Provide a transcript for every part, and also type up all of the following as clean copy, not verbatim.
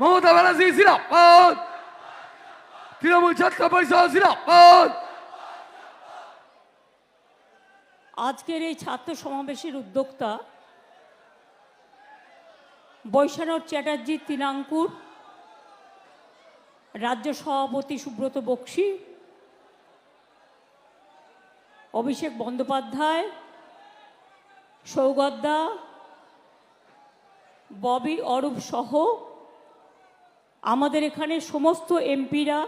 মমতা ব্যানার্জি জিন্দাবাদ, তৃণমূল ছাত্র পরিষদ জিন্দাবাদ। আজকের এই ছাত্র সমাবেশের উদ্যোক্তা বৈশানর চ্যাটার্জি তৃণাঙ্কুর, রাজ্য সভাপতি সুব্রত বক্সী, অভিষেক বন্দ্যোপাধ্যায়, সৌগতদা, ববি অরূপ সহ আমাদের এখানে সমস্ত এমপিরা,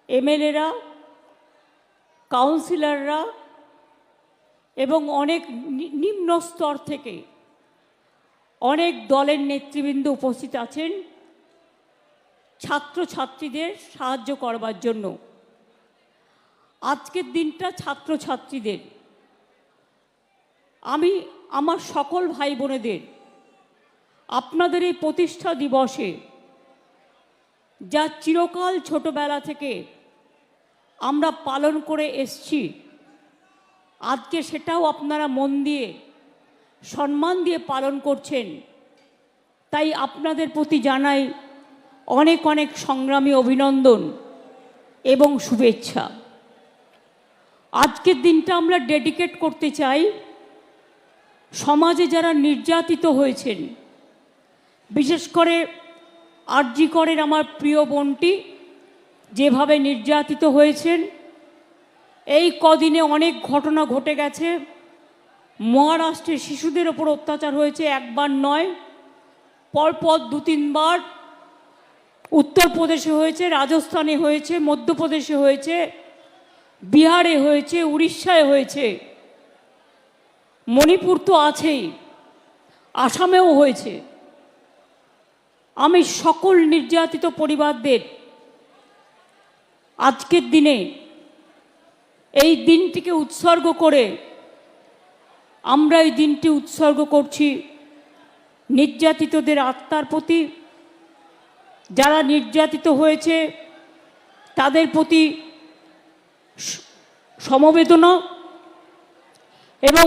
এমএলএরা, কাউন্সিলররা এবং অনেক নিম্ন স্তর থেকে অনেক দলের নেতৃবৃন্দ উপস্থিত আছেন ছাত্রছাত্রীদের সাহায্য করবার জন্য। আজকের দিনটা ছাত্রছাত্রীদের। আমি আমার সকল ভাই বোনেদের আপনাদের এই প্রতিষ্ঠা দিবসে যা চিরকাল ছোটবেলা থেকে আমরা পালন করে এসছি, আজকে সেটাও আপনারা মন দিয়ে সম্মান দিয়ে পালন করছেন। তাই আপনাদের প্রতি জানাই অনেক অনেক সংগ্রামী অভিনন্দন এবং শুভেচ্ছা। আজকের দিনটা আমরা ডেডিকেট করতে চাই সমাজে যারা নির্যাতিত হয়েছেন, বিশেষ করে আরজি করের আমার প্রিয় বোনটি যেভাবে নির্যাতিত হয়েছেন। এই কদিনে অনেক ঘটনা ঘটে গেছে। মহারাষ্ট্রে শিশুদের ওপর অত্যাচার হয়েছে, একবার নয়, পরপর 2-3 বার। উত্তরপ্রদেশে হয়েছে, রাজস্থানে হয়েছে, মধ্যপ্রদেশে হয়েছে, বিহারে হয়েছে, উড়িষ্যায় হয়েছে, মণিপুর তো আছেই, আসামেও হয়েছে। আমি সকল নির্যাতিত পরিবারদের আজকের দিনে এই দিনটিকে উৎসর্গ করে আমরা এই দিনটি উৎসর্গ করছি নির্যাতিতদের আত্মার প্রতি। যারা নির্যাতিত হয়েছে তাদের প্রতি সমবেদনা এবং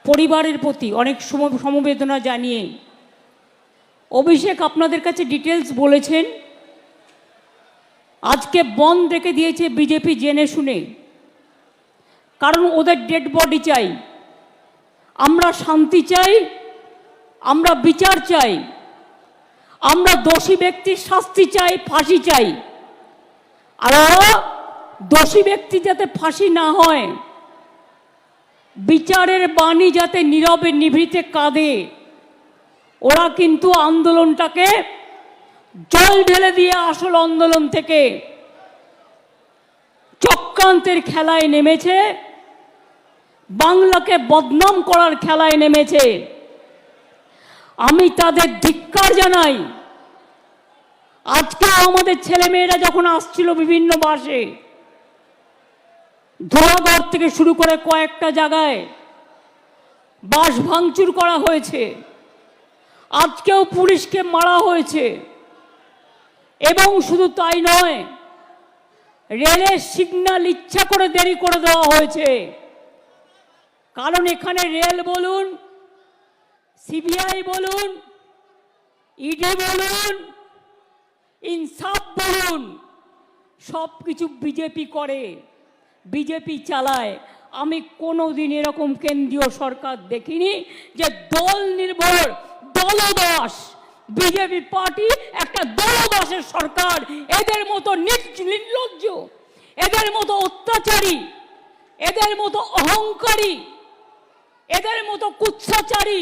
পরিবারের প্রতি অনেক সমবেদনা জানিয়ে অভিষেক আপনাদের কাছে ডিটেলস বলেছেন। আজকে বন্ধ রেখে দিয়েছে বিজেপি জেনে শুনে, কারণ ওদের ডেড বডি চাই। আমরা শান্তি চাই, আমরা বিচার চাই, আমরা দোষী ব্যক্তির শাস্তি চাই, ফাঁসি চাই। আর দোষী ব্যক্তি যাতে ফাঁসি না হয়, বিচারের বাণী যাতে নীরবে নিভৃতে কাঁদে, ওরা কিন্তু আন্দোলনটাকে জল ঢেলে দিয়ে আসল আন্দোলন থেকে চক্রান্তের খেলায় নেমেছে, বাংলাকে বদনাম করার খেলায় নেমেছে। আমি তাদের ধিক্কার জানাই। আজকে আমাদের ছেলেমেয়েরা যখন আসছিল বিভিন্ন বাসে, ধোলাগড় থেকে শুরু করে কয়েকটা জায়গায় বাস ভাঙচুর করা হয়েছে, আজকেও পুলিশকে মারা হয়েছে। এবং শুধু তাই নয়, রেলের সিগন্যাল ইচ্ছা করে দেরি করে দেওয়া হয়েছে। কারণ এখানে রেল বলুন, সিবিআই বলুন, ইডি বলুন, ইনসাফ বলুন, সব কিছু বিজেপি করে, বিজেপি চালায়। আমি কোনোদিন এরকম কেন্দ্রীয় সরকার দেখিনি যে দল নির্ভর, দলদাস। বিজেপি পার্টি একটা দলদাসের সরকার। এদের মতো নির্লজ্জ, এদের মতো অত্যাচারী, এদের মতো অহংকারী, এদের মতো কুৎসাচারী,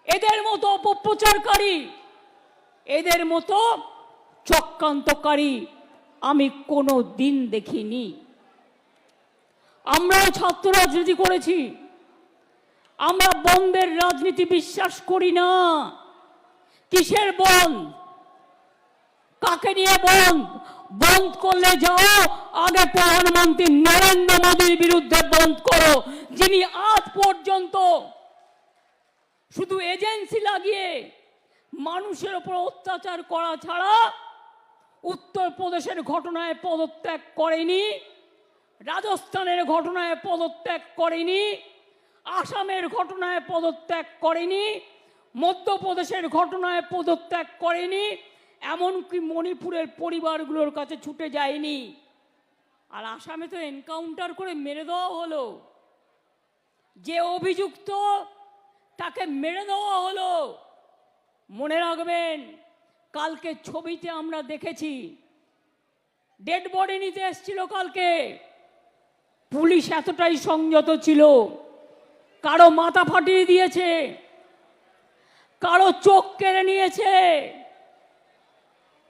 এদের মতো অপপ্রচারকারী, এদের মতো চক্রান্তকারী আমি কোনো দিন দেখিনি। আমরাও ছাত্র রাজনীতি করেছি। আমরা বন্ধের রাজনীতি বিশ্বাস করি না। কিসের বন্ধ? কাকে নিয়ে বন্ধ? বন্ধ করলে যাও আগে প্রধানমন্ত্রী নরেন্দ্র মোদীর বিরুদ্ধে বন্ধ করো, যিনি আজ পর্যন্ত শুধু এজেন্সি লাগিয়ে মানুষের উপর অত্যাচার করা ছাড়া উত্তরপ্রদেশের ঘটনায় পদত্যাগ করেনি, রাজস্থানের ঘটনায় পদত্যাগ করেনি, আসামের ঘটনায় পদত্যাগ করেনি, মধ্যপ্রদেশের ঘটনায় পদত্যাগ করেনি, এমনকি মণিপুরের পরিবারগুলোর কাছে ছুটে যায়নি। আর আসামে তো এনকাউন্টার করে মেরে দেওয়া হলো, যে অভিযুক্ত তাকে মেরে দেওয়া হলো। মনে রাখবেন, কালকে ছবিতে আমরা দেখেছি ডেড বডি নিতে এসেছিল কালকে, পুলিশ এতটাই সংযত ছিল, কারো মাথা ফাটিয়ে দিয়েছে, কারো চোখ কেড়ে নিয়েছে,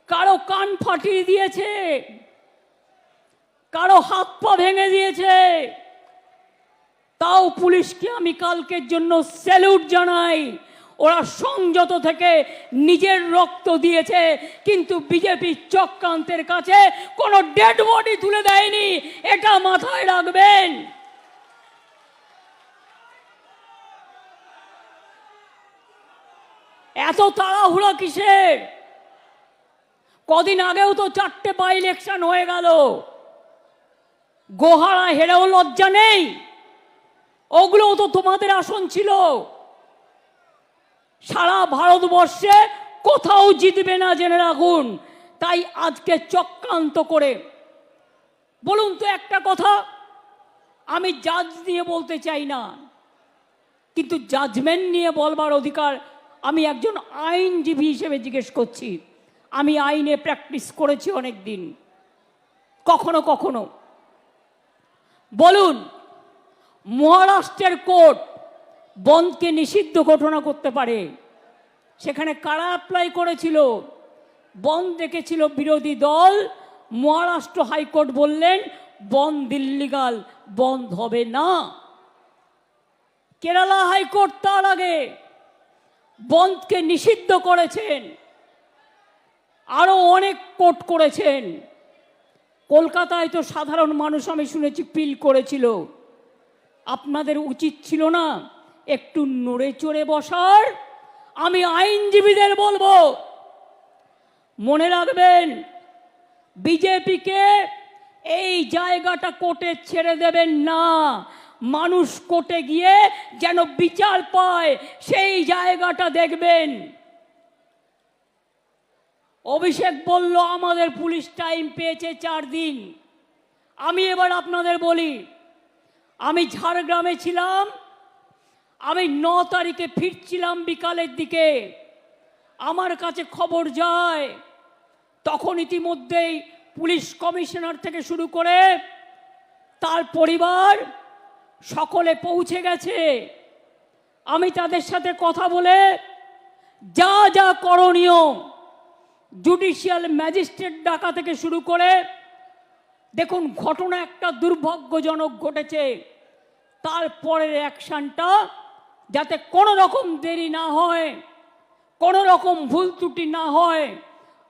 কারো কান ফাটিয়ে দিয়েছে, কারো হাত পা ভেঙে দিয়েছে। তাও পুলিশকে আমি কালকের জন্য স্যালুট জানাই। ওরা সংযত থেকে নিজের রক্ত দিয়েছে, কিন্তু বিজেপি চক্রান্তের কাছে কোনো ডেড বডি তুলে দেয়নি, এটা মাথায় রাখবেন। এত তাড়াহুড়া কিসের? কদিন আগেও তো 4টে বাই ইলেকশন হয়ে গেল, গোহারা হেরেও লজ্জা নেই? ওগুলোও তো তোমাদের আসন ছিল। সারা ভারতবর্ষে কোথাও জিতবে না, জেনে রাখুন। তাই আজকে চক্রান্ত করে, বলুন তো একটা কথা, আমি জাজ দিয়ে বলতে চাই না, কিন্তু জাজমেন্ট নিয়ে বলবার অধিকার আমি একজন আইনজীবী হিসেবে জিজ্ঞেস করছি। আমি আইনে প্র্যাকটিস করেছি অনেক দিন। কখনো কখনো বলুন, মহারাষ্ট্রের কোর্ট বনধকে নিষিদ্ধ ঘোষণা করতে পারে, সেখানে কারা অ্যাপ্লাই করেছিল? বনধ দেখেছিল বিরোধী দল, মহারাষ্ট্র হাইকোর্ট বললেন বনধ ইল্লিগাল, বনধ হবে না। কেরালা হাইকোর্ট তার আগে বনধকে নিষিদ্ধ করেছেন, আরো অনেক কোর্ট করেছেন। কলকাতায় তো সাধারণ মানুষ আমি শুনেছি পিল করেছিল। আপনাদের উচিত ছিল না একটু নড়ে চড়ে বসার? আমি আইনজীবীদের বলবো, মনে রাখবেন, বিজেপিকে এই জায়গাটা কোর্টে ছেড়ে দেবেন না। মানুষ কোর্টে গিয়ে যেন বিচার পায়, সেই জায়গাটা দেখবেন। অভিষেক বলল আমাদের পুলিশ টাইম পেয়েছে 4 দিন। আমি এবার আপনাদের বলি, আমি ঝাড়গ্রামে ছিলাম, আমি 9 তারিখে ফিরছিলাম বিকালের দিকে, আমার কাছে খবর যায় তখন ইতিমধ্যেই পুলিশ কমিশনার থেকে শুরু করে তার পরিবার সকলে পৌঁছে গেছে। আমি তাদের সাথে কথা বলে যা যা করণীয়, জুডিশিয়াল ম্যাজিস্ট্রেট ডাকা থেকে শুরু করে, দেখুন ঘটনা একটা দুর্ভাগ্যজনক ঘটেছে, তারপরের অ্যাকশনটা যাতে কোনো রকম দেরি না হয়, কোনো রকম ভুল ত্রুটি না হয়।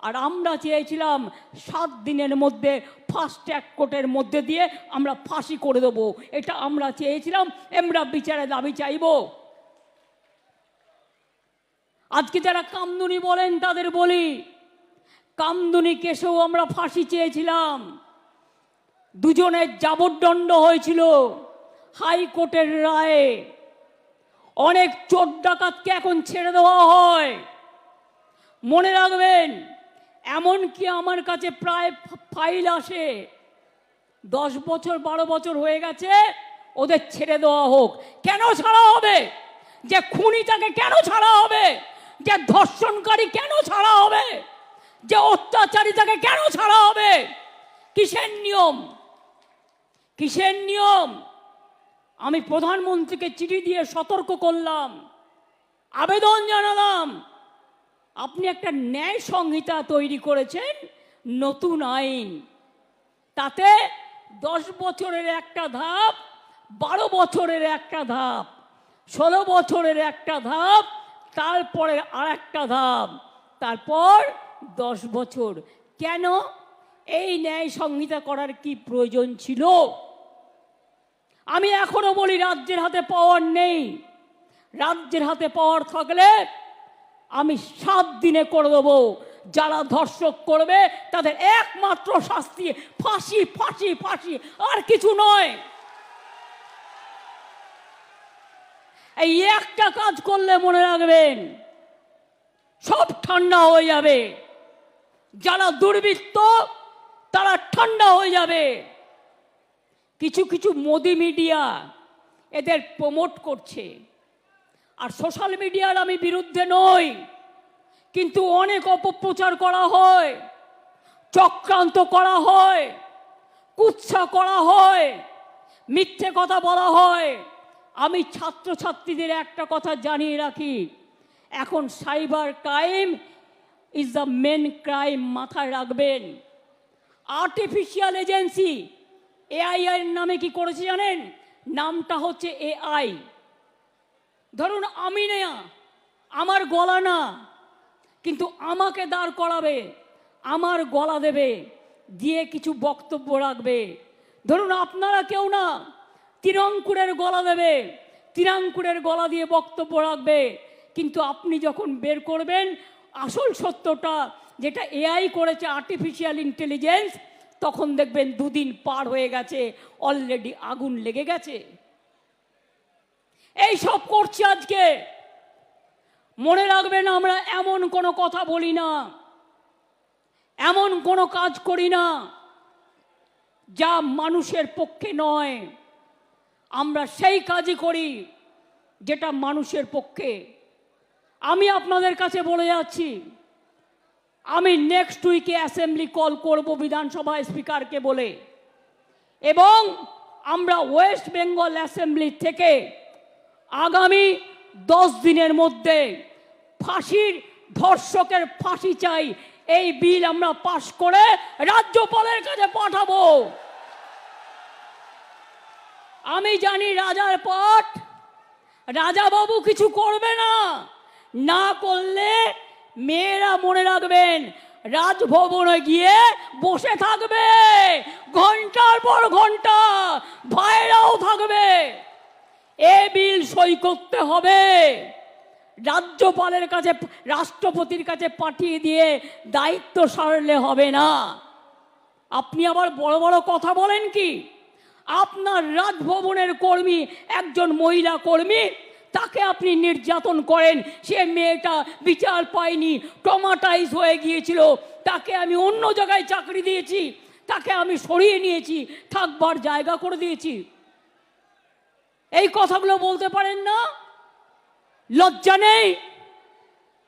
আর আমরা চেয়েছিলাম 7 দিনের মধ্যে ফাস্ট ট্র্যাক কোর্টের মধ্যে দিয়ে আমরা ফাঁসি করে দেবো, এটা আমরা চেয়েছিলাম। আমরা বিচারে দাবি চাইব। আজকে যারা কামদুনি বলেন তাদের বলি, কামদুনি কেসেও আমরা ফাঁসি চেয়েছিলাম। দুজনের যাবজ্জন্ড হয়েছিল হাইকোর্টের রায়ে। অনেক চোর ডাকাতকে এখন ছেড়ে দেওয়া হয়। মনে রাখবেন, এমনকি আমার কাছে প্রায় ফাইল আসে, 10 বছর 12 বছর হয়ে গেছে, ওদের ছেড়ে দেওয়া হোক। কেন ছাড়া হবে? যে খুনি তাকে কেন ছাড়া হবে? যে ধর্ষণকারী কেন ছাড়া হবে? যে অত্যাচারী তাকে কেন ছাড়া হবে? কিসের নিয়ম? কিসের নিয়ম? আমি প্রধানমন্ত্রীকে চিঠি দিয়ে সতর্ক করলাম, আবেদন জানালাম, আপনি একটা ন্যায় সংহিতা তৈরি করেছেন, নতুন আইন, তাতে 10 বছরের একটা ধাপ, 12 বছরের একটা ধাপ, 16 বছরের একটা ধাপ, তারপরে আর একটা ধাপ, তারপর 10 বছর। কেন এই ন্যায় সংহিতা করার কি প্রয়োজন ছিল? আমি এখনো বলি, রাজ্যের হাতে পাওয়ার নেই। রাজ্যের হাতে পাওয়ার থাকলে আমি 7 দিনে করে দেবো। যারা ধর্ষক করবে তাদের একমাত্র শাস্তি ফাঁসি, ফাঁসি, ফাঁসি, আর কিছু নয়। এই একটা কাজ করলে মনে রাখবেন, সব ঠান্ডা হয়ে যাবে। যারা দুর্বৃত্ত তারা ঠান্ডা হয়ে যাবে। কিছু কিছু মোদি মিডিয়া এদের প্রমোট করছে। আর সোশ্যাল মিডিয়ার আমি বিরুদ্ধে নই, কিন্তু অনেক অপপ্রচার করা হয়, চক্রান্ত করা হয়, কুৎসা করা হয়, মিথ্যে কথা বলা হয়। আমি ছাত্রছাত্রীদের একটা কথা জানিয়ে রাখি, এখন cyber crime is the main crime, মাথায় রাখবেন। আর্টিফিশিয়াল এজেন্সি এআই এর নামে কি করেছে জানেন? নামটা হচ্ছে এআই। ধরুন আমি না, আমার গলা না, কিন্তু আমাকে দাঁড় করাবে, আমার গলা দেবে, দিয়ে কিছু বক্তব্য রাখবে। ধরুন আপনারা কেউ না, তিরঙ্কুরের গলা দেবে, তিরঙ্কুরের গলা দিয়ে বক্তব্য রাখবে, কিন্তু আপনি যখন বের করবেন আসল সত্যটা, যেটা এআই করেছে, আর্টিফিশিয়াল ইন্টেলিজেন্স, তখন দেখবেন দুদিন পার হয়ে গেছে, অলরেডি আগুন লেগে গেছে। এই সব করছি আজকে। মনে রাখবেন, আমরা এমন কোনো কথা বলি না, এমন কোনো কাজ করি না যা মানুষের পক্ষে নয়। আমরা সেই কাজই করি যেটা মানুষের পক্ষে। আমি আপনাদের কাছে বলে যাচ্ছি, আমি নেক্সট উইকে অ্যাসেম্বলি কল করব বিধানসভা স্পিকারকে বলে, এবং আমরা ওয়েস্ট বেঙ্গল অ্যাসেম্বলি থেকে আগামী 10 দিনের মধ্যে ফাঁসির, ধর্ষকের ফাঁসি চাই, এই বিল আমরা পাশ করে রাজ্যপালের কাছে পাঠাবো। আমি জানি রাজার পাট, রাজাবাবু কিছু করবে না, না করলে মেয়েরা মনে রাখবেন রাজভবনে গিয়ে বসে থাকবে ঘন্টার পর ঘন্টা, ভাইরাও থাকবে। এ বিল সই করতে হবে, রাজ্যপালের কাছে, রাষ্ট্রপতির কাছে পাঠিয়ে দিয়ে দায়িত্ব সারলে হবে না। আপনি আবার বড় বড় কথা বলেন কি? আপনার রাজভবনের কর্মী, একজন মহিলা কর্মী, তাকে আপনি নির্যাতন করেন, সে মেয়েটা বিচার পায়নি, ট্রমাটাইজ হয়ে গিয়েছিল, তাকে আমি অন্য জায়গায় চাকরি দিয়েছি, তাকে আমি সরিয়ে নিয়েছি, থাকবার জায়গা করে দিয়েছি। এই কথাগুলো বলতে পারেন না? লজ্জা নেই?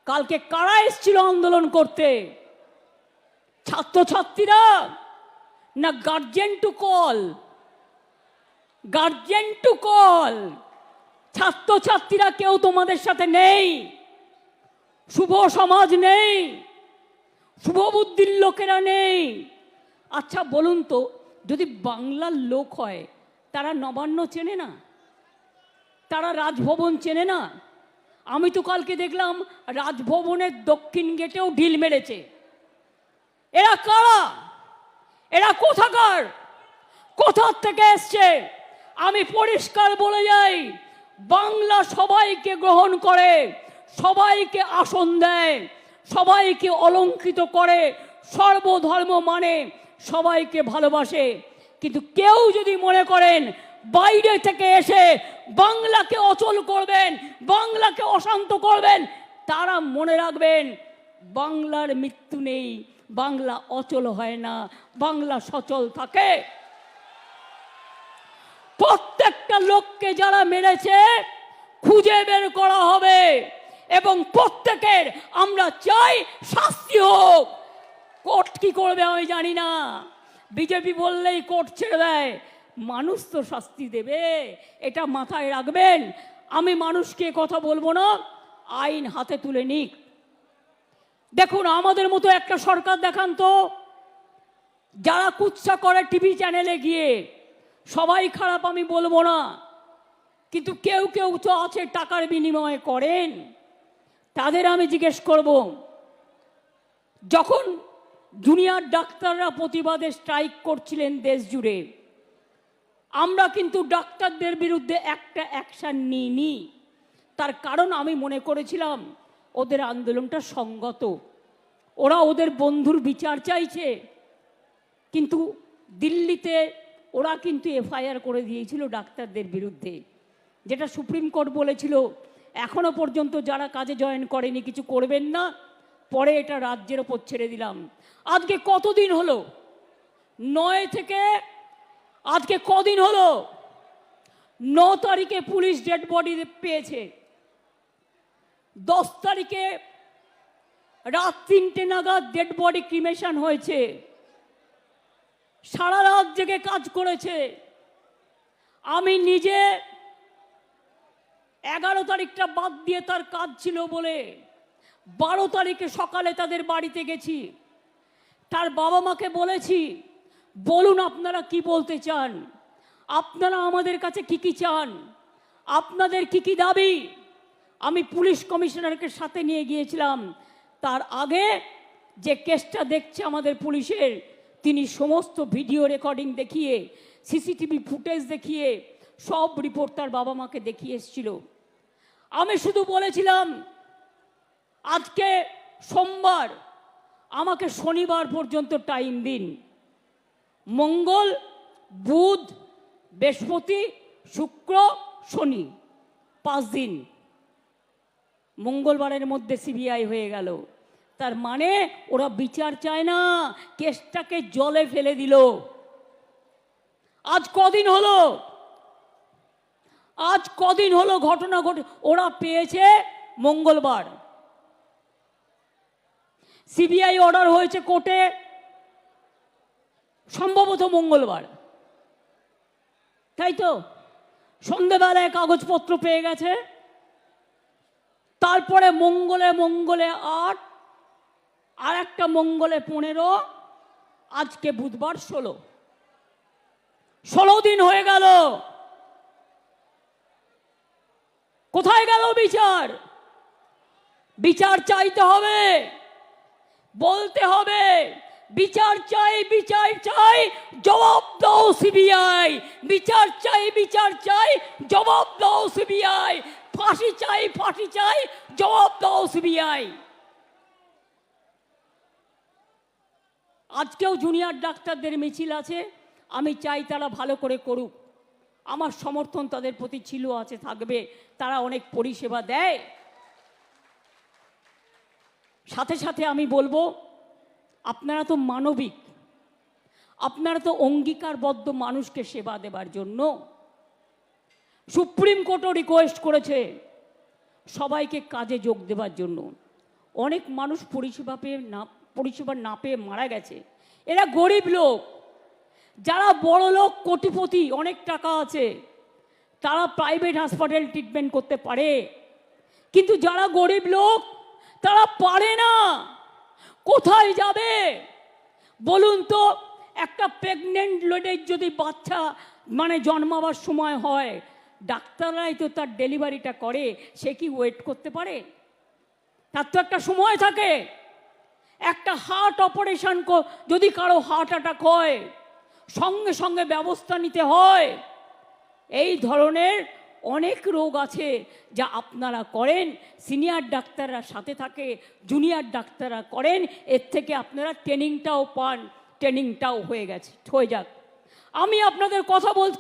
কালকে কারা এসেছিল আন্দোলন করতে? ছাত্রছাত্রীরা না guardian to call? Guardian to call. ছাত্রছাত্রীরা কেউ তোমাদের সাথে নেই, শুভ সমাজ নেই, শুভ বুদ্ধির লোকেরা নেই। আচ্ছা বলুন তো, যদি বাংলার লোক হয় তারা নবান্ন চেনে না? তারা রাজভবন চেনে না? আমি তো কালকে দেখলাম রাজভবনের দক্ষিণ গেটেও ঢিল মেরেছে। এরা কারা? এরা কোথাকার? কোথা থেকে এসছে? আমি পরিষ্কার বলে যাই, বাংলা সবাইকে গ্রহণ করে, সবাইকে আসন দেয়, সবাইকে অলঙ্কৃত করে, সর্বধর্ম মানে, সবাইকে ভালোবাসে। কিন্তু কেউ যদি মনে করেন বাইরে থেকে এসে বাংলাকে অচল করবেন, বাংলাকে অশান্ত করবেন, তারা মনে রাখবেন বাংলার মৃত্যু নেই, বাংলা অচল হয় না, বাংলা সচল থাকে। প্রত্যেকটা লোককে যারা মেরেছে খুঁজে বের করা হবে, এবং প্রত্যেকের আমরা চাই শাস্তি হোক। কোর্ট কি করবে আমি জানি না, বিজেপি বললেই কোর্ট ছেড়ে দেয়, মানুষ তো শাস্তি দেবে, এটা মাথায় রাখবেন। আমি মানুষকে কথা বলবো না, আইন হাতে তুলে নিক। দেখুন আমাদের মতো একটা সরকার দেখান তো, যারা কুৎসা করে টিভি চ্যানেলে গিয়ে, সবাই খারাপ আমি বলবো না, কিন্তু কেউ কেউ তো আছে টাকার বিনিময়ে করেন, তাদের আমি জিজ্ঞেস করব, যখন দুনিয়ার ডাক্তাররা প্রতিবাদে স্ট্রাইক করছিলেন দেশ জুড়ে, আমরা কিন্তু ডাক্তারদের বিরুদ্ধে একটা অ্যাকশন নিইনি। তার কারণ আমি মনে করেছিলাম ওদের আন্দোলনটা সংগত, ওরা ওদের বন্ধুর বিচার চাইছে। কিন্তু দিল্লিতে ওরা কিন্তু এফআইআর করে দিয়েছিল ডাক্তারদের বিরুদ্ধে, যেটা সুপ্রিম কোর্ট বলেছিল এখনো পর্যন্ত যারা কাজে জয়েন করেনি কিছু করবেন না, পরে এটা রাজ্যের ওপর ছেড়ে দিলাম। আজকে কতদিন হলো? 9 থেকে আজকে কদিন হলো? 9 তারিখে পুলিশ ডেড বডি পেয়েছে, 10 তারিখে রাত 3টে নাগাদ ডেড বডি ক্রিমেশন হয়েছে। সারা রাত জেগে কাজ করেছে। আমি নিজে 11 তারিখটা বাদ দিয়ে তার কাজ ছিল বলে 12 তারিখে সকালে তাদের বাড়িতে গেছি। তার বাবা মাকে বলেছি, বলুন আপনারা কি বলতে চান, আপনারা আমাদের কাছে কি কি চান, আপনাদের কি কি দাবি। আমি পুলিশ কমিশনারকে সাথে নিয়ে গিয়েছিলাম। তার আগে যে কেসটা দেখছে আমাদের পুলিশের, তিনি সমস্ত ভিডিও রেকর্ডিং দেখিয়ে, সিসিটিভি ফুটেজ দেখিয়ে সব রিপোর্ট তার বাবা মাকে দেখিয়ে এসেছিল। আমি শুধু বলেছিলাম, আজকে সোমবার, আমাকে শনিবার পর্যন্ত টাইম দিন। মঙ্গল, বুধ, বৃহস্পতি, শুক্র, শনি, 5 দিন। মঙ্গলবারের মধ্যে সিবিআই হয়ে গেল। তার মানে ওরা বিচার চায় না, কেসটাকে জলে ফেলে দিল। আজ কদিন হলো? আজ কদিন হলো ঘটনা ঘটে? ওরা পেয়েছে মঙ্গলবার, সিবিআই অর্ডার হয়েছে কোর্টে সম্ভবত মঙ্গলবার, তাই তো? সন্ধ্যেবেলায় কাগজপত্র পেয়ে গেছে। তারপরে মঙ্গলে 8, আর একটা মঙ্গলে 15, আজকে বুধবার 16 দিন হয়ে গেল। কোথায় গেল বিচার? বিচার চাইতে হবে, বলতে হবে, বিচার চাই, বিচার চাই, জবাব দাও সিবিআই। বিচার চাই, বিচার চাই, জবাব দাও সিবিআই। ফাঁসি চাই, ফাঁসি চাই, জবাব দাও সিবিআই। আজকেও জুনিয়র ডাক্তারদের মিছিল আছে। আমি চাই তারা ভালো করে করুক। আমার সমর্থন তাদের প্রতি ছিল, আছে, থাকবে। তারা অনেক পরিষেবা দেয়। সাথে সাথে আমি বলবো, আপনারা তো মানবিক, আপনারা তো অঙ্গীকারবদ্ধ মানুষকে সেবা দেবার জন্য। সুপ্রিম কোর্টও রিকোয়েস্ট করেছে সবাইকে কাজে যোগ দেবার জন্য। অনেক মানুষ পরিষেবা না পেয়ে মারা গেছে। এরা গরিব লোক। যারা বড় লোক, কোটিপতি, অনেক টাকা আছে, তারা প্রাইভেট হাসপাতাল ট্রিটমেন্ট করতে পারে, কিন্তু যারা গরিব লোক তারা পারে না। কোথায় যাবে বলুন তো? একটা প্রেগনেন্ট লেডির যদি বাচ্চা জন্মাবার সময় হয়, ডাক্তাররাই তো তার ডেলিভারিটা করে, সে কি ওয়েট করতে পারে? তার তো একটা সময় থাকে। একটা হার্ট অপারেশন যদি কারো হার্ট অ্যাটাক হয়, সঙ্গে সঙ্গে ব্যবস্থা নিতে হয়। এই ধরনের অনেক রোগ আছে যা আপনারা করেন, সিনিয়র ডাক্তাররা সাথে থাকে, জুনিয়র ডাক্তাররা করেন। এর থেকে আপনারা ট্রেনিংটাও পান, ট্রেনিংটাও হয়ে যাক। আমি আপনাদের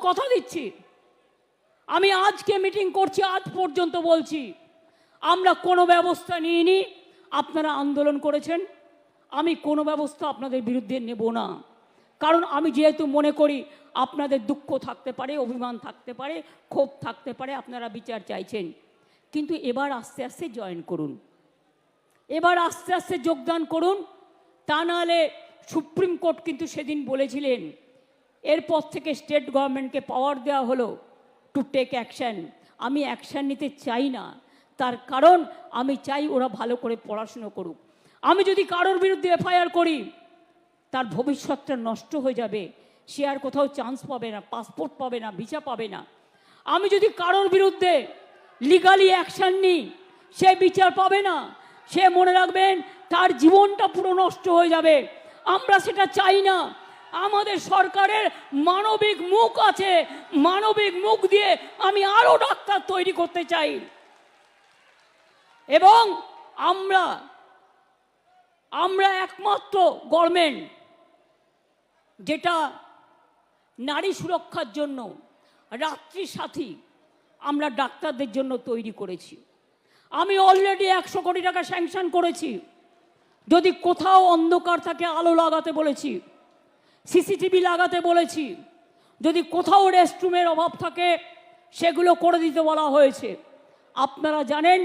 কথা দিচ্ছি, আমি আজকে মিটিং করছি, আজ পর্যন্ত বলছি, আমরা কোনো ব্যবস্থা নিইনি। আপনারা আন্দোলন করেছেন, আমি কোনো ব্যবস্থা আপনাদের বিরুদ্ধে নেব না। কারণ আমি যেহেতু মনে করি আপনাদের দুঃখ থাকতে পারে, অভিমান থাকতে পারে, ক্ষোভ থাকতে পারে, আপনারা বিচার চাইছেন, কিন্তু এবার আস্তে আস্তে জয়েন করুন, এবার আস্তে আস্তে যোগদান করুন। তা নাহলে সুপ্রিম কোর্ট কিন্তু সেদিন বলেছিলেন, এরপর থেকে স্টেট গভর্নমেন্টকে পাওয়ার দেওয়া হলো টু টেক অ্যাকশন। আমি অ্যাকশন নিতে চাই না, তার কারণ আমি চাই ওরা ভালো করে পড়াশুনো করুক। আমি যদি কারোর বিরুদ্ধে এফআইআর করি, তার ভবিষ্যৎটা নষ্ট হয়ে যাবে, সে আর কোথাও চান্স পাবে না, পাসপোর্ট পাবে না, ভিসা পাবে না। আমি যদি কারোর বিরুদ্ধে লিগালি অ্যাকশন নিই, সে বিচার পাবে না, সে মনে রাখবেন তার জীবনটা পুরো নষ্ট হয়ে যাবে। আমরা সেটা চাই না। আমাদের সরকারের মানবিক মুখ আছে, মানবিক মুখ দিয়ে আমি আরো ডাক্তার তৈরি করতে চাই। এবং আমরা একমাত্র গভর্নমেন্ট যেটা নারী সুরক্ষার জন্য রাত্রি সাথী আমরা ডাক্তারদের জন্য তৈরি করেছি। আমি অলরেডি 100 কোটি টাকা স্যাংশন করেছি। যদি কোথাও অন্ধকার থাকে আলো লাগাতে বলেছি, সিসিটিভি লাগাতে বলেছি। যদি কোথাও রেস্টরুমের অভাব থাকে সেগুলো করে দিতে বলা হয়েছে। আপনারা জানেন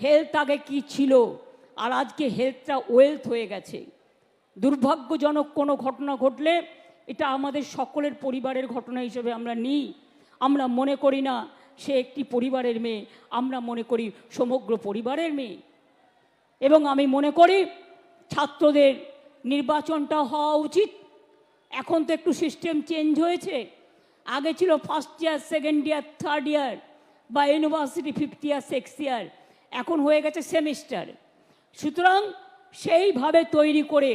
হেলথ আগে কি ছিল, আর আজকে হেলথটা ওয়েলথ হয়ে গেছে। দুর্ভাগ্যজনক কোনো ঘটনা ঘটলে এটা আমাদের সকলের পরিবারের ঘটনা হিসেবে আমরা নিই। আমরা মনে করি না সে একটি পরিবারের মেয়ে, আমরা মনে করি সমগ্র পরিবারের মেয়ে। এবং আমি মনে করি ছাত্রদের নির্বাচনটা হওয়া উচিত। এখন তো একটু সিস্টেম চেঞ্জ হয়েছে। আগে ছিল first year, second year, third year, বা university fifth year, sixth year, এখন হয়ে গেছে সেমিস্টার। সুতরাং সেইভাবে তৈরি করে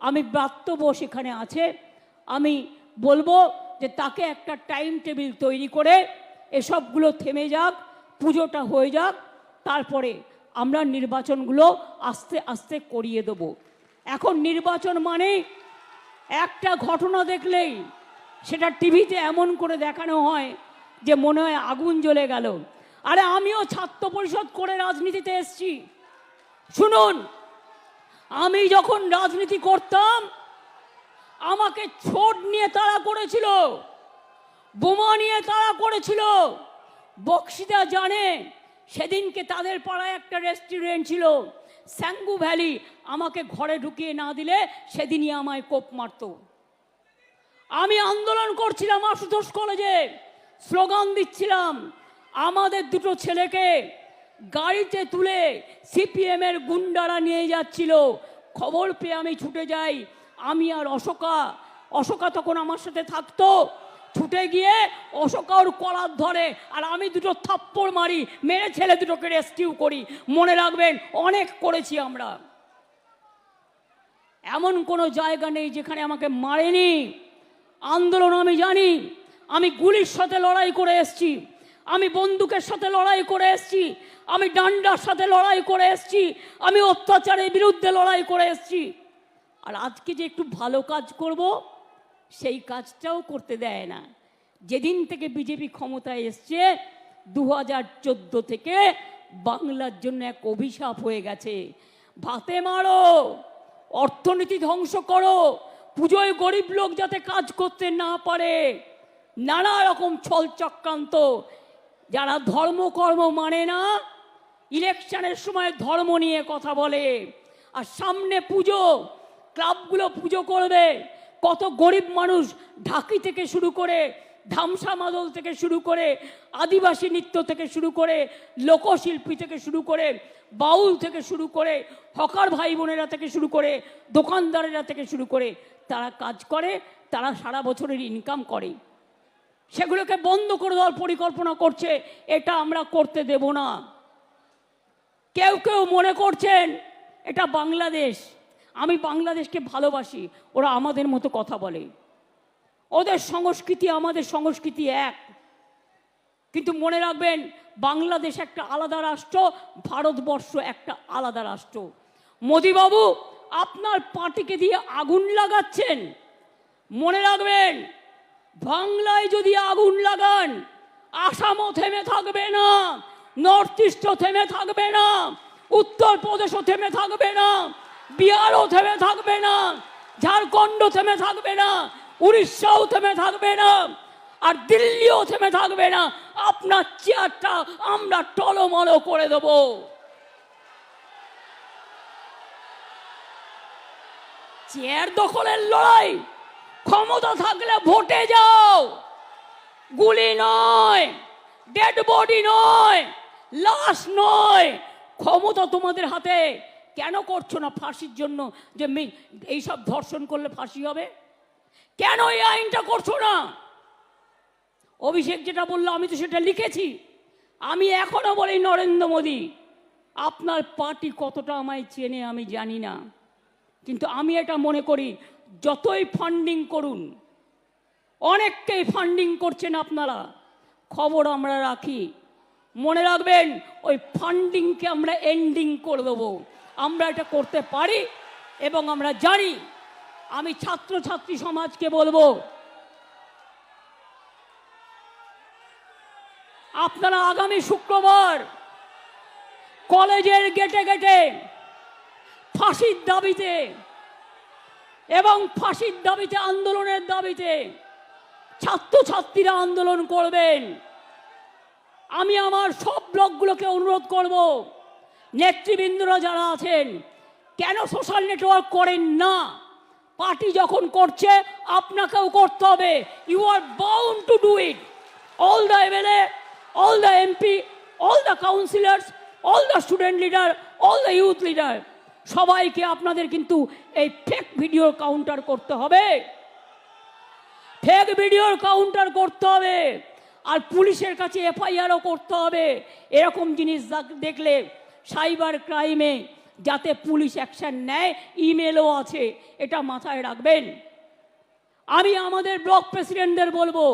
আমি ব্রাত্যব সেখানে আছে, আমি বলবো যে তাকে একটা টাইম টেবিল তৈরি করে এসবগুলো থেমে যাক, পুজোটা হয়ে যাক, তারপরে আমরা নির্বাচনগুলো আস্তে আস্তে করিয়ে দেব। এখন নির্বাচন মানে একটা ঘটনা দেখলেই সেটা টিভিতে এমন করে দেখানো হয় যে মনে হয় আগুন জ্বলে গেল। আরে আমিও ছাত্র পরিষদ করে রাজনীতিতে এসেছি। শুনুন, আমি যখন রাজনীতি করতাম আমাকে ছোট নিয়ে তাড়া করেছিল, বোমা নিয়ে তাড়া করেছিল। বক্সিদা জানে, সেদিনকে তাদের পাড়ায় একটা রেস্টুরেন্ট ছিল স্যাঙ্গু ভ্যালি, আমাকে ঘরে ঢুকিয়ে না দিলে সেদিনই আমায় কোপ মারত। আমি আন্দোলন করছিলাম আশুতোষ কলেজে, স্লোগান দিচ্ছিলাম। আমাদের দুটো ছেলেকে গাড়িতে তুলে সিপিএমের গুন্ডারা নিয়ে যাচ্ছিল। খবর পেয়ে আমি ছুটে যাই, আমি আর অশোকা তখন আমার সাথে থাকতো। ছুটে গিয়ে অশোকা ওর কলার ধরে, আর আমি দুটো থাপ্পড় মারি, মেরে ছেলে দুটোকে রেস্কিউ করি। মনে রাখবেন, অনেক করেছি আমরা। এমন কোনো জায়গা নেই যেখানে আমাকে মারেনি। আন্দোলন আমি জানি, আমি গুলির সাথে লড়াই করে এসেছি, আমি বন্দুকের সাথে লড়াই করে এসেছি, আমি ডান্ডার সাথে লড়াই করে এসেছি, আমি অত্যাচারের বিরুদ্ধে লড়াই করে এসেছি। আর আজকে যে একটু ভালো কাজ করব সেই কাজটাও করতে দেয় না। যেদিন থেকে বিজেপি ক্ষমতায় এসছে 2014 থেকে বাংলার জন্য এক অভিশাপ হয়ে গেছে। ভাতে মারো, অর্থনীতি ধ্বংস করো, পুজোয় গরিব লোক যাতে কাজ করতে না পারে, নানা রকম ছল চক্রান্ত। যারা ধর্মকর্ম মানে না, ইলেকশনের সময় ধর্ম নিয়ে কথা বলে, আর সামনে পুজো, ক্লাবগুলো পুজো করবে, কত গরিব মানুষ ঢাকি থেকে শুরু করে, ধামসা মাদল থেকে শুরু করে, আদিবাসী নৃত্য থেকে শুরু করে, লোকশিল্পী থেকে শুরু করে, বাউল থেকে শুরু করে, হকার ভাই বোনেরা থেকে শুরু করে, দোকানদারেরা থেকে শুরু করে, তারা কাজ করে, তারা সারা বছরের ইনকাম করে। সেগুলোকে বন্ধ করে দেওয়ার পরিকল্পনা করছে। এটা আমরা করতে দেব না। কেউ কেউ মনে করছেন এটা বাংলাদেশ, আমি বাংলাদেশকে ভালোবাসি, ওরা আমাদের মতো কথা বলে, ওদের সংস্কৃতি আমাদের সংস্কৃতি এক। কিন্তু মনে রাখবেন, বাংলাদেশ একটা আলাদা রাষ্ট্র, ভারতবর্ষ একটা আলাদা রাষ্ট্র। মোদিবাবু আপনার পার্টিকে দিয়ে আগুন লাগাচ্ছেন। মনে রাখবেন, বাংলায় যদি আগুন লাগান, আসামও থেমে থাকবে না, নর্থ ইস্টও থেমে থাকবে না, উত্তরপ্রদেশও থেমে থাকবে না, বিহারও থেমে থাকবে না, ঝাড়খণ্ড থেমে থাকবে না, উড়িষ্যাও থেমে থাকবে না, আর দিল্লিও থেমে থাকবে না। আপনার চেয়ারটা আমরা টলমলো করে দেব। চেয়ার দখলের লড়াই, ক্ষমতা থাকলে ভোটে যাও, গুলি নয়, ডেড বডি নয়, লাশ নয়। ক্ষমতা তোমাদের হাতে। কেন করছো না ফাঁসির জন্য, যে এইসব ধর্ষণ করলে ফাঁসি হবে? কেন এই আইনটা করছো না? অভিষেক যেটা বললো আমি তো সেটা লিখেছি। আমি এখনো বলি, নরেন্দ্র মোদী আপনার পার্টি কতটা আমায় চেনে আমি জানি না, কিন্তু আমি এটা মনে করি যতই ফান্ডিং করুন, অনেককেই ফান্ডিং করছেন আপনারা, খবর আমরা রাখি। মনে রাখবেন, ওই ফান্ডিংকে আমরা এন্ডিং করে দেবো। আমরা এটা করতে পারি এবং আমরা জানি। আমি ছাত্রছাত্রী সমাজকে বলবো, আপনারা আগামী শুক্রবার কলেজের গেটে গেটে ফাঁসির দাবিতে এবং ফাঁসির দাবিতে, আন্দোলনের দাবিতে ছাত্রছাত্রীরা আন্দোলন করবেন। আমি আমার সব ব্লকগুলোকে অনুরোধ করব, নেতৃবৃন্দরা যারা আছেন, কেন সোশ্যাল নেটওয়ার্ক করেন না? পার্টি যখন করছে আপনাকেও করতে হবে। You are bound to do it. All the MLA, all the MP, all the councillors, all the student leader, all the youth leader, সবাইকে আপনাদের কিন্তু এই ফেক ভিডিওর কাউন্টার করতে হবে। ফেক ভিডিওর কাউন্টার করতে হবে। আর পুলিশের কাছে এফআইআরও করতে হবে। এরকম জিনিস দেখলে সাইবার ক্রাইমে যাতে পুলিশ অ্যাকশন নেয়, ইমেলও আছে, এটা মাথায় রাখবেন। আমি আমাদের ব্লক প্রেসিডেন্টদের বলবো,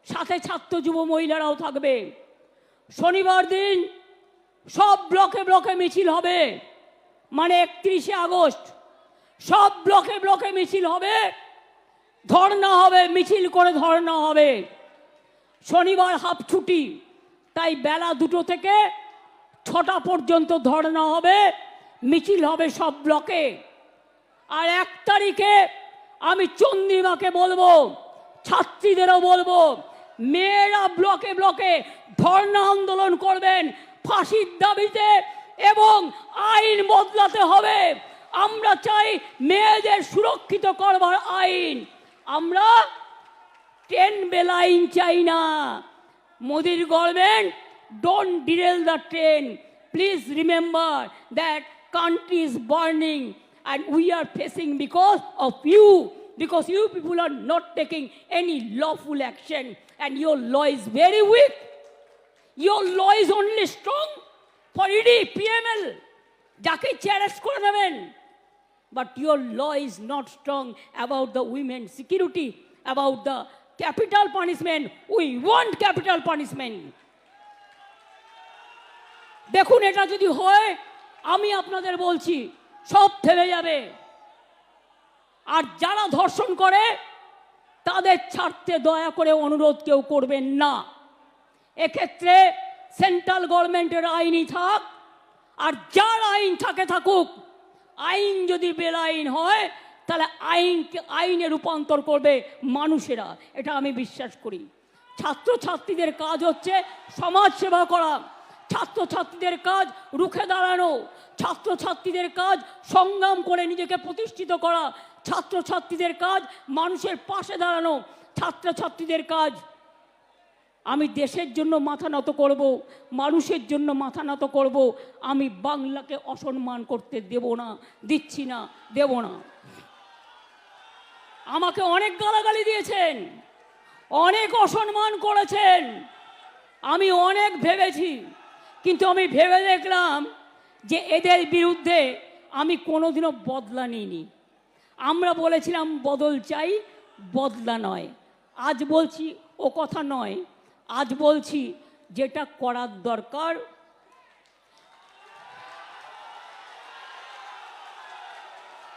সাথে ছাত্র যুব মহিলারাও থাকবে। শনিবার দিন সব ব্লকে ব্লকে মিছিল হবে, মানে 31শে আগস্ট সব ব্লকে ব্লকে মিছিল হবে, ধর্ণা হবে, মিছিল করে ধর্ণা হবে। শনিবার হাফ ছুটি, তাই বেলা 2টো থেকে 6টা পর্যন্ত ধর্ণা হবে, মিছিল হবে সব ব্লকে। আর 1 তারিখে আমি চন্দ্রিমাকে বলবো, ছাত্রীদেরও বলবো, মেয়েরা ব্লকে ব্লকে ধর্ণা আন্দোলন করবেন ফাঁসির দাবিতে, এবং আইন বদলাতে হবে। আমরা চাই মেয়েদের সুরক্ষিত করবার আইন। আমরা 10 বেল আইন চাই না। মোদির government, don't derail the train. Please remember that country is burning and we are facing because of you, because you people are not taking any lawful action and your law is very weak. Your law is only strong for ED, PML, যাকে challenge করে দেবেন, but your law is not strong about the women's security, about the capital punishment. We want capital punishment. দেখুন, এটা যদি হয়, আমি আপনাদের বলছি সব থেমে যাবে। আর যারা ধর্ষণ করে তাদের ছাড়তে দয়া করে অনুরোধ কেউ করবেন না। এক্ষেত্রে সেন্ট্রাল গভর্নমেন্টের আইনই থাক, আর যার আইন থাকে থাকুক। আইন যদি বেআইন হয় তাহলে আইনে রূপান্তর করবে মানুষেরা, এটা আমি বিশ্বাস করি। ছাত্রছাত্রীদের কাজ হচ্ছে সমাজ সেবা করা, ছাত্রছাত্রীদের কাজ রুখে দাঁড়ানো, ছাত্রছাত্রীদের কাজ সংগ্রাম করে নিজেকে প্রতিষ্ঠিত করা, ছাত্রছাত্রীদের কাজ মানুষের পাশে দাঁড়ানো, ছাত্রছাত্রীদের কাজ আমি দেশের জন্য মাথা নত করব, মানুষের জন্য মাথা নত করব। আমি বাংলাকে অসম্মান করতে দেব না, দিচ্ছি না, দেব না। আমাকে অনেক গালাগালি দিয়েছেন, অনেক অসম্মান করেছেন, আমি অনেক ভেবেছি, কিন্তু আমি ভেবে দেখলাম যে এদের বিরুদ্ধে আমি কোনোদিনও বদলা নিইনি। আমরা বলেছিলাম বদল চাই, বদলা নয়। আজ বলছি ও কথা নয়, আজ বলছি যেটা করার দরকার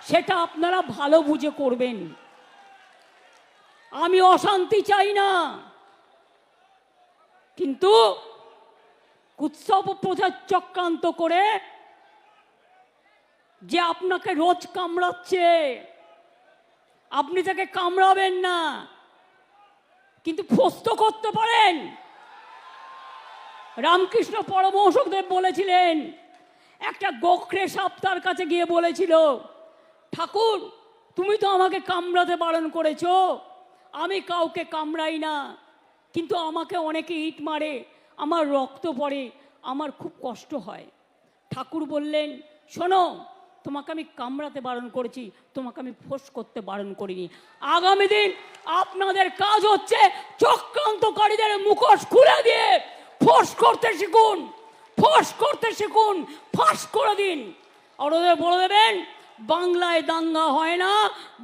সেটা আপনারা ভালো বুঝে করবেন। আমি অশান্তি চাই না, কিন্তু উৎসব প্রচার চক্রান্ত করে যে আপনাকে রোজ কামড়াচ্ছে, আপনি তাকে কামড়াবেন না, কিন্তু ফস্ত করতে পারেন। রামকৃষ্ণ পরমহংসদেব বলেছিলেন, একটা গোখরে সাপ তার কাছে গিয়ে বলেছিল, ঠাকুর তুমি তো আমাকে কামড়াতে বারণ করেছো, আমি কাউকে কামড়াই না, কিন্তু আমাকে অনেকে ইট মারে, আমার রক্ত পড়ে, আমার খুব কষ্ট হয়। ঠাকুর বললেন, শোনো, তোমাকে আমি কামড়াতে বারণ করেছি, তোমাকে আমি ফোঁস করতে বারণ করিনি। আগামী দিন আপনাদের কাজ হচ্ছে চক্রান্তকারীদের মুখোশ খুলে দিয়ে ফোঁস করতে শিখুন, ফোঁস করতে শিখুন, ফাঁস করে দিন। আর ওদের বলে দেবেন, বাংলায় দাঙ্গা হয় না,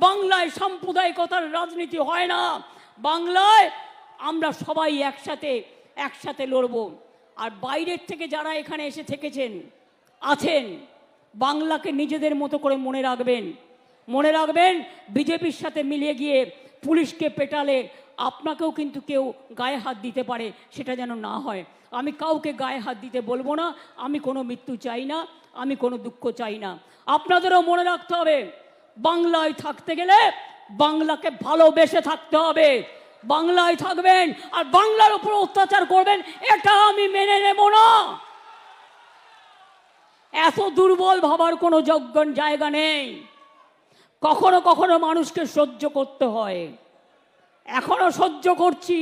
বাংলায় সাম্প্রদায়িকতার রাজনীতি হয় না, বাংলায় আমরা সবাই একসাথে লড়ব। আর বাইরের থেকে যারা এখানে এসে থেকেছেন আছেন, বাংলাকে নিজেদের মতো করে মনে রাখবেন। বিজেপির সাথে মিলিয়ে গিয়ে পুলিশকে পেটালে আপনাকেও কিন্তু কেউ গায়ে হাত দিতে পারে, সেটা যেন না হয়। আমি কাউকে গায়ে হাত দিতে বলবো না। আমি কোনো মৃত্যু চাই না, আমি কোনো দুঃখ চাই না। আপনাদেরও মনে রাখতে হবে, বাংলায় থাকতে গেলে বাংলাকে ভালোবেসে থাকতে হবে। বাংলায় থাকবেন আর বাংলার উপর অত্যাচার করবেন, এটা আমি মেনে নেব না। এত দুর্বল ভাবার কোনো জায়গা নেই। কখনো কখনো মানুষকে সহ্য করতে হয়, এখনো সহ্য করছি,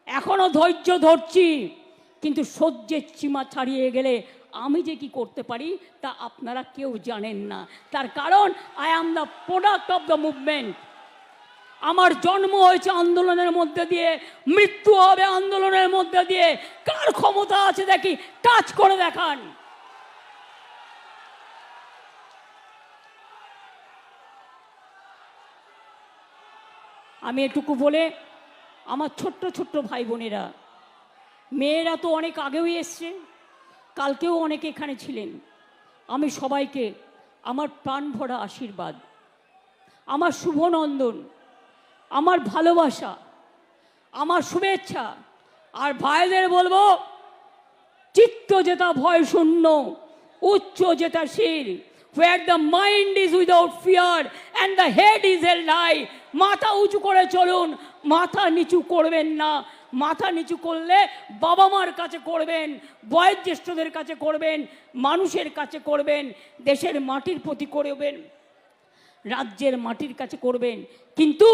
এখনো ধৈর্য ধরছি, কিন্তু সহ্যের সীমা ছাড়িয়ে গেলে আমি যে কি করতে পারি তা আপনারা কেউ জানেন না। তার কারণ I am the product of the movement. আমার জন্ম হয়েছে আন্দোলনের মধ্যে দিয়ে, মৃত্যু হবে আন্দোলনের মধ্যে দিয়ে। কার ক্ষমতা আছে দেখি, টাচ করে দেখান। আমি এটুকু বলে আমার ছোট্ট ছোট্ট ভাই বোনেরা, মেয়েরা তো অনেক আগেও এসছে, কালকেও অনেকে এখানে ছিলেন, আমি সবাইকে আমার প্রাণ ভরা আশীর্বাদ, আমার শুভনন্দন, আমার ভালোবাসা, আমার শুভেচ্ছা। আর ভাইদের বলবো, চিত্ত যেটা ভয় শূন্য, উচ্চ যেটা শির, where the mind is without fear and the head is held high। মাথা উঁচু করে চলুন, মাথা নিচু করবেন না। মাথা নিচু করলে বাবা মার কাছে করবেন, বয়োজ্যেষ্ঠদের কাছে করবেন, মানুষের কাছে করবেন, দেশের মাটির প্রতি করবেন, রাজ্যের মাটির কাছে করবেন, কিন্তু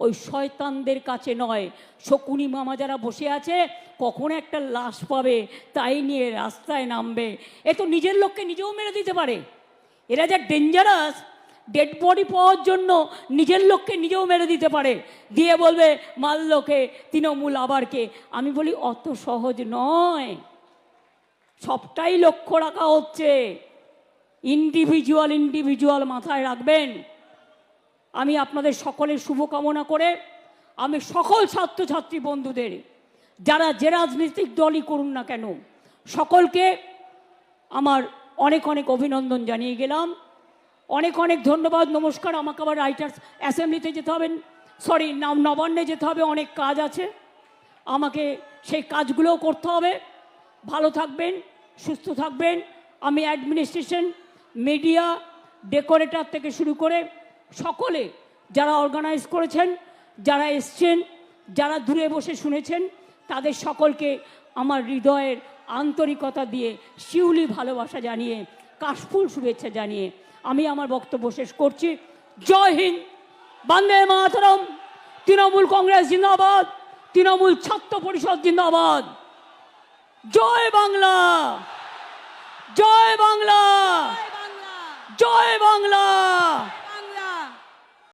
ওই শয়তানদের কাছে নয়। শকুনি মামা যারা বসে আছে, কখন একটা লাশ পাবে তাই নিয়ে রাস্তায় নামবে। এ তো নিজের লোককে নিজেও মেরে দিতে পারে। এরা যা ডেঞ্জারাস, ডেড বডি পাওয়ার জন্য নিজের লোককে নিজেও মেরে দিতে পারে, দিয়ে বলবে মাল্যকে তৃণমূল আবারকে। আমি বলি অত সহজ নয়, সবটাই লক্ষ্য রাখা হচ্ছে। ইন্ডিভিজুয়াল মাথায় রাখবেন। আমি আপনাদের সকলের শুভকামনা করে আমি সকল ছাত্রছাত্রী বন্ধুদের, যারা যে রাজনৈতিক দলই করুন না কেন, সকলকে আমার অনেক অনেক অভিনন্দন জানিয়ে গেলাম। অনেক অনেক ধন্যবাদ, নমস্কার। আমাকে আবার রাইটার্স অ্যাসেম্বলিতে যেতে হবে, সরি নবান্নে যেতে হবে, অনেক কাজ আছে আমাকে, সেই কাজগুলোও করতে হবে। ভালো থাকবেন, সুস্থ থাকবেন। আমি অ্যাডমিনিস্ট্রেশন, মিডিয়া, ডেকোরেটর থেকে শুরু করে সকলে যারা অর্গানাইজ করেছেন, যারা এসছেন, যারা দূরে বসে শুনেছেন, তাদের সকলকে আমার হৃদয়ের আন্তরিকতা দিয়ে শিউলি ভালোবাসা জানিয়ে, কাশফুল শুভেচ্ছা জানিয়ে আমি আমার বক্তব্য শেষ করছি। জয় হিন্দ, বন্দে মাতরম, তৃণমূল কংগ্রেস জিন্দাবাদ, তৃণমূল ছাত্র পরিষদ জিন্দাবাদ। জয় বাংলা, জয় বাংলা, জয় বাংলা।